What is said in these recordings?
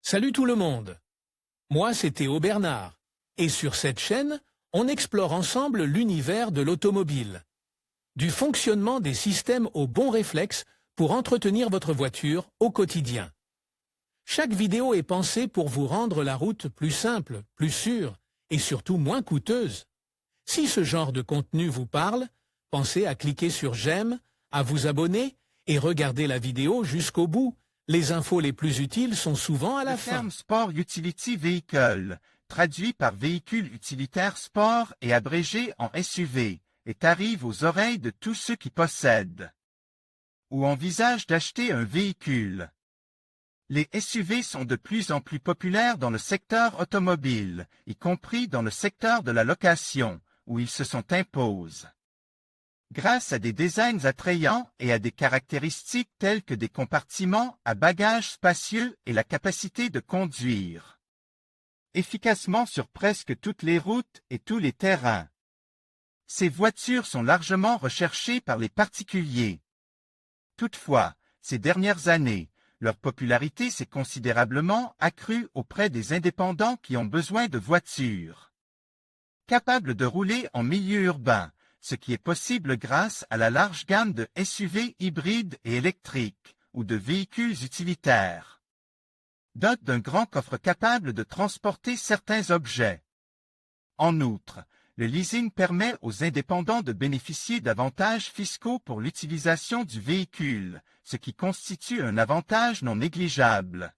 Salut tout le monde. Moi, c'est Théo Bernard. Et sur cette chaîne, on explore ensemble l'univers de l'automobile. Du fonctionnement des systèmes aux bons réflexes pour entretenir votre voiture au quotidien. Chaque vidéo est pensée pour vous rendre la route plus simple, plus sûre et surtout moins coûteuse. Si ce genre de contenu vous parle, pensez à cliquer sur j'aime, à vous abonner et regarder la vidéo jusqu'au bout. Les infos les plus utiles sont souvent à la fin. Le terme Sport Utility Vehicle, traduit par véhicule utilitaire sport et abrégé en SUV, arrive aux oreilles de tous ceux qui possèdent ou envisagent d'acheter un véhicule. Les SUV sont de plus en plus populaires dans le secteur automobile, y compris dans le secteur de la location, où ils se sont imposés. Grâce à des designs attrayants et à des caractéristiques telles que des compartiments à bagages spacieux et la capacité de conduire efficacement sur presque toutes les routes et tous les terrains. Ces voitures sont largement recherchées par les particuliers. Toutefois, ces dernières années, leur popularité s'est considérablement accrue auprès des indépendants qui ont besoin de voitures capables de rouler en milieu urbain, ce qui est possible grâce à la large gamme de SUV hybrides et électriques ou de véhicules utilitaires. Doté d'un grand coffre capable de transporter certains objets. En outre, le leasing permet aux indépendants de bénéficier d'avantages fiscaux pour l'utilisation du véhicule, ce qui constitue un avantage non négligeable.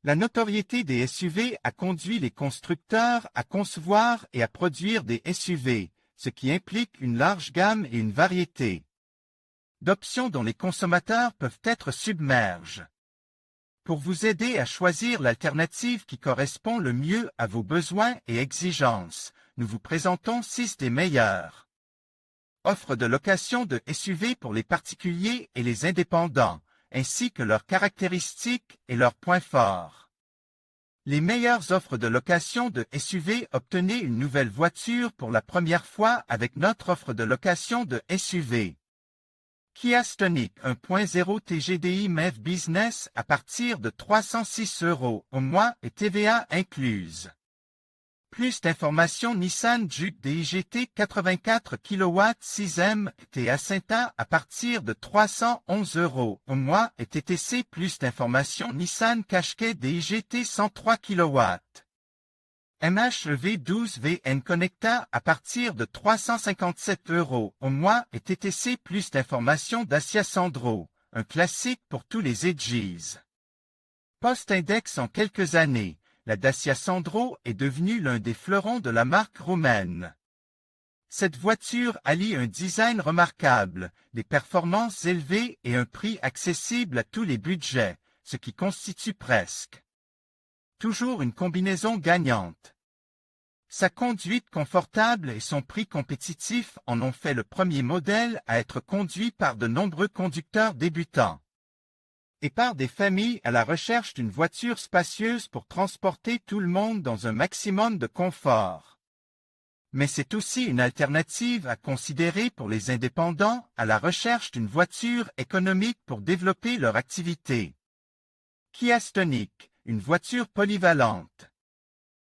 La notoriété des SUV a conduit les constructeurs à concevoir et à produire des SUV, ce qui implique une large gamme et une variété d'options dont les consommateurs peuvent être submergés. Pour vous aider à choisir l'alternative qui correspond le mieux à vos besoins et exigences, nous vous présentons 6 des meilleures offres de location de SUV pour les particuliers et les indépendants, ainsi que leurs caractéristiques et leurs points forts. Les meilleures offres de location de SUV. Obtenez une nouvelle voiture pour la première fois avec notre offre de location de SUV. Kia Stonic 1.0 TGDI MEV Business à partir de 306 € au mois et TVA incluse. Plus d'informations Nissan Juke DIGT 84 kW 6M T Acenta à partir de 311 € au mois et TTC. Plus d'informations Nissan Qashqai DIGT 103 kW. MHEV 12 VN Connecta à partir de 357 € au mois et TTC. Plus d'informations Dacia Sandro, un classique pour tous les edges. Post-index en quelques années, la Dacia Sandro est devenue l'un des fleurons de la marque roumaine. Cette voiture allie un design remarquable, des performances élevées et un prix accessible à tous les budgets, ce qui constitue presque toujours une combinaison gagnante. Sa conduite confortable et son prix compétitif en ont fait le premier modèle à être conduit par de nombreux conducteurs débutants et par des familles à la recherche d'une voiture spacieuse pour transporter tout le monde dans un maximum de confort. Mais c'est aussi une alternative à considérer pour les indépendants à la recherche d'une voiture économique pour développer leur activité. Kia Stonic, une voiture polyvalente.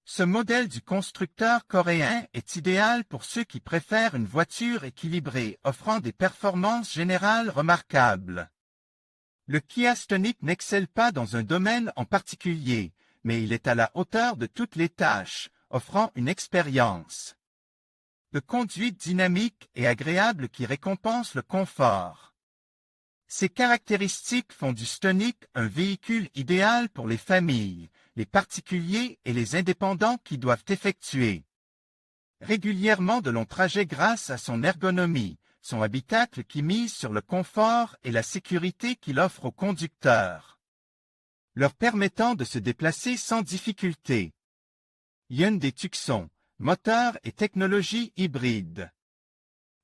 Ce modèle du constructeur coréen est idéal pour ceux qui préfèrent une voiture équilibrée offrant des performances générales remarquables. Le Kia Stonic n'excelle pas dans un domaine en particulier, mais il est à la hauteur de toutes les tâches, offrant une expérience de conduite dynamique et agréable qui récompense le confort. Ces caractéristiques font du Stonic un véhicule idéal pour les familles, les particuliers et les indépendants qui doivent effectuer régulièrement de longs trajets grâce à son ergonomie, son habitacle qui mise sur le confort et la sécurité qu'il offre aux conducteurs, leur permettant de se déplacer sans difficulté. Hyundai Tucson, moteur et technologie hybride.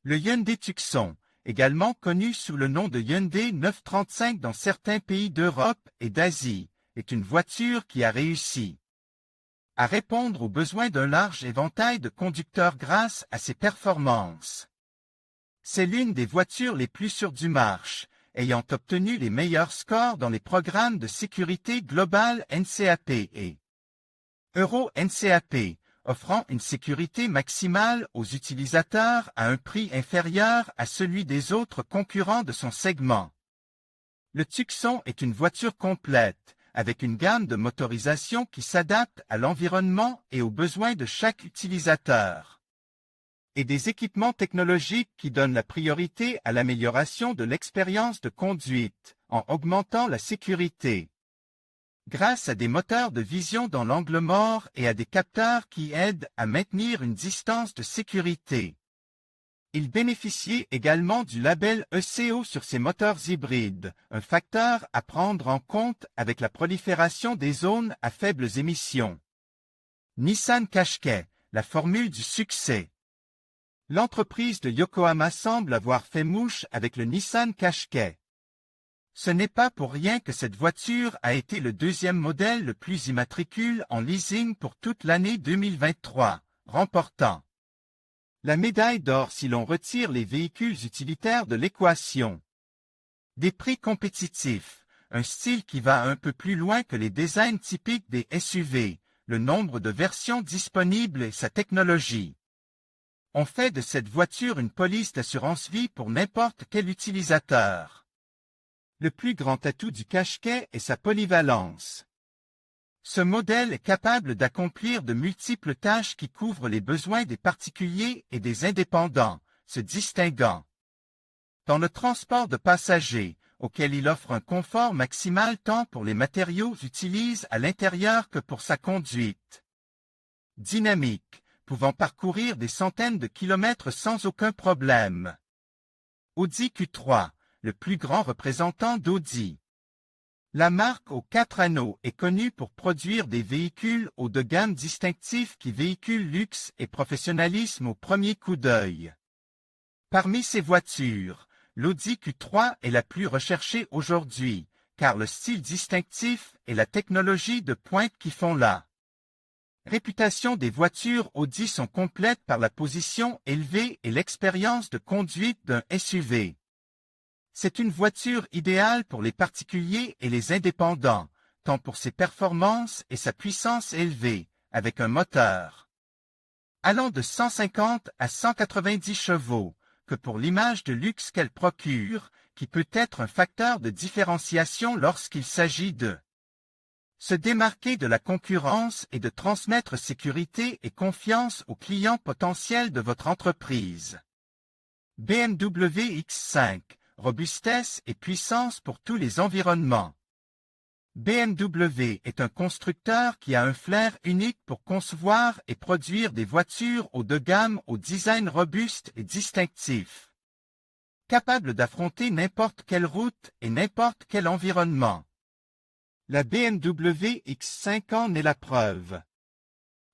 Le Hyundai Tucson, également connu sous le nom de Hyundai 935 dans certains pays d'Europe et d'Asie, est une voiture qui a réussi à répondre aux besoins d'un large éventail de conducteurs grâce à ses performances. C'est l'une des voitures les plus sûres du marché, ayant obtenu les meilleurs scores dans les programmes de sécurité globale NCAP et Euro NCAP, offrant une sécurité maximale aux utilisateurs à un prix inférieur à celui des autres concurrents de son segment. Le Tucson est une voiture complète, avec une gamme de motorisation qui s'adapte à l'environnement et aux besoins de chaque utilisateur, et des équipements technologiques qui donnent la priorité à l'amélioration de l'expérience de conduite, en augmentant la sécurité. Grâce à des moteurs de vision dans l'angle mort et à des capteurs qui aident à maintenir une distance de sécurité. Il bénéficiait également du label ECO sur ses moteurs hybrides, un facteur à prendre en compte avec la prolifération des zones à faibles émissions. Nissan Qashqai, la formule du succès. L'entreprise de Yokohama semble avoir fait mouche avec le Nissan Qashqai. Ce n'est pas pour rien que cette voiture a été le deuxième modèle le plus immatricule en leasing pour toute l'année 2023, remportant la médaille d'or si l'on retire les véhicules utilitaires de l'équation. Des prix compétitifs, un style qui va un peu plus loin que les designs typiques des SUV, le nombre de versions disponibles et sa technologie. On fait de cette voiture une police d'assurance vie pour n'importe quel utilisateur. Le plus grand atout du Qashqai est sa polyvalence. Ce modèle est capable d'accomplir de multiples tâches qui couvrent les besoins des particuliers et des indépendants, se distinguant dans le transport de passagers, auquel il offre un confort maximal tant pour les matériaux utilisés à l'intérieur que pour sa conduite. Dynamique, pouvant parcourir des centaines de kilomètres sans aucun problème. Audi Q3, le plus grand représentant d'Audi. La marque aux 4 anneaux est connue pour produire des véhicules haut de gamme distinctifs qui véhiculent luxe et professionnalisme au premier coup d'œil. Parmi ces voitures, l'Audi Q3 est la plus recherchée aujourd'hui, car le style distinctif et la technologie de pointe qui font la réputation des voitures Audi sont complètes par la position élevée et l'expérience de conduite d'un SUV. C'est une voiture idéale pour les particuliers et les indépendants, tant pour ses performances et sa puissance élevée, avec un moteur allant de 150 à 190 chevaux, que pour l'image de luxe qu'elle procure, qui peut être un facteur de différenciation lorsqu'il s'agit de se démarquer de la concurrence et de transmettre sécurité et confiance aux clients potentiels de votre entreprise. BMW X5, robustesse et puissance pour tous les environnements. BMW est un constructeur qui a un flair unique pour concevoir et produire des voitures haut de gamme au design robuste et distinctif. Capable d'affronter n'importe quelle route et n'importe quel environnement. La BMW X5 en est la preuve.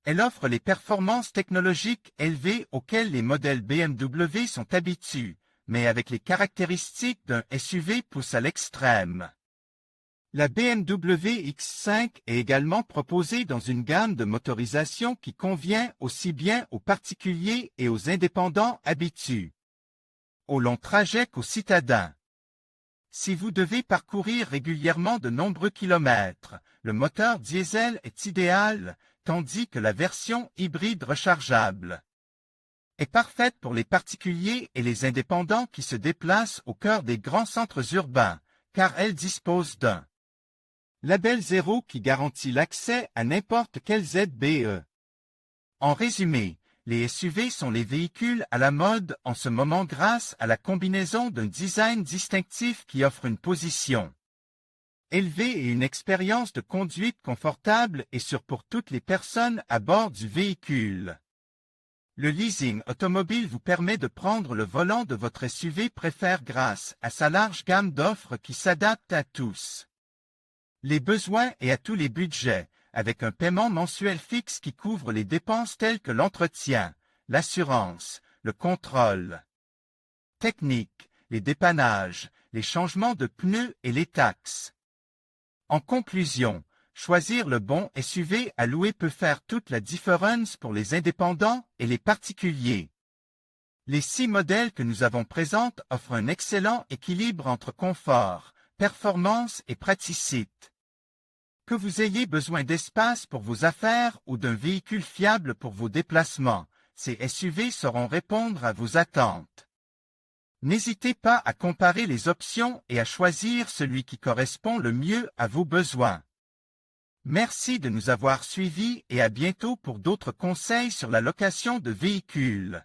Elle offre les performances technologiques élevées auxquelles les modèles BMW sont habitués, mais avec les caractéristiques d'un SUV poussé à l'extrême. La BMW X5 est également proposée dans une gamme de motorisation qui convient aussi bien aux particuliers et aux indépendants habitués aux longs trajets qu'aux citadins. Si vous devez parcourir régulièrement de nombreux kilomètres, le moteur diesel est idéal, tandis que la version hybride rechargeable est parfaite pour les particuliers et les indépendants qui se déplacent au cœur des grands centres urbains, car elle dispose d'un label 0 qui garantit l'accès à n'importe quel ZBE. En résumé, les SUV sont les véhicules à la mode en ce moment grâce à la combinaison d'un design distinctif qui offre une position élevée et une expérience de conduite confortable et sûre pour toutes les personnes à bord du véhicule. Le leasing automobile vous permet de prendre le volant de votre SUV préféré grâce à sa large gamme d'offres qui s'adapte à tous les besoins et à tous les budgets, avec un paiement mensuel fixe qui couvre les dépenses telles que l'entretien, l'assurance, le contrôle technique, les dépannages, les changements de pneus et les taxes. En conclusion, choisir le bon SUV à louer peut faire toute la différence pour les indépendants et les particuliers. Les 6 modèles que nous avons présents offrent un excellent équilibre entre confort, performance et praticité. Que vous ayez besoin d'espace pour vos affaires ou d'un véhicule fiable pour vos déplacements, ces SUV sauront répondre à vos attentes. N'hésitez pas à comparer les options et à choisir celui qui correspond le mieux à vos besoins. Merci de nous avoir suivis et à bientôt pour d'autres conseils sur la location de véhicules.